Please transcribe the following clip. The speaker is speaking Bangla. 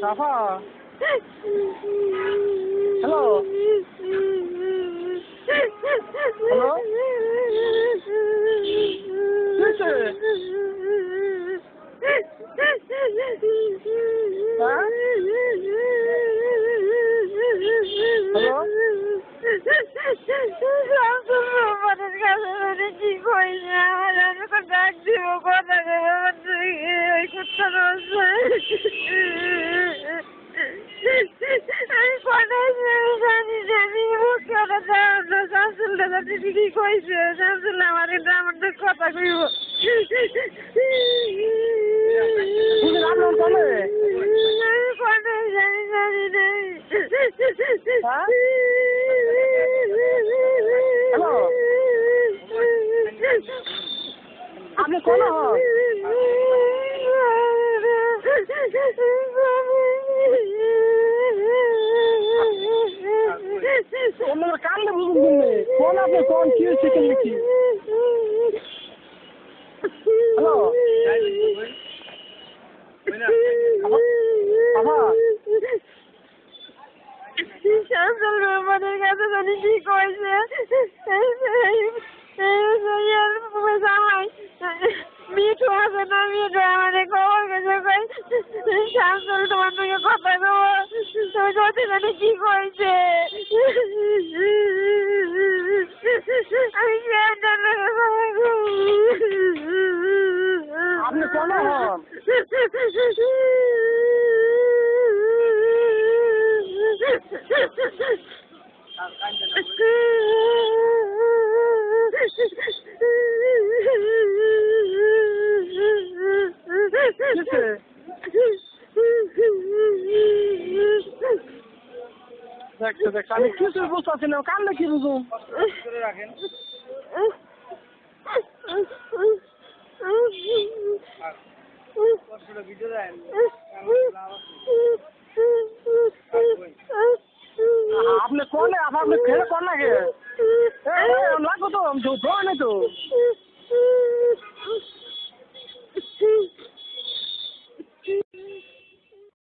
রাফা হ্যালো হ্যালো কি কইছে আমার ডাক দিব কথা আমি জানি জানি কি কইছে শামসুল আমার কথা কইব আপনি কোন কান্দে বুঝুন কোন আপনি কোন কি হয়েছে কি হ্যালো শামসুল রহমানের কাছে জানি কি কইছে মিঠু আছে না মিঠু আমাদের খবর গেছে কই শামসুল তোমার সঙ্গে কথা কব তুমি যদি জানি কি কইছে আমি আপনি কোন দেখ আমি কিছু বুঝতে পারছি না কান্দে কি বুঝুন রাখেন আপনি কোন আপনি ফেলে কোন লাগে লাগো তো আমি তো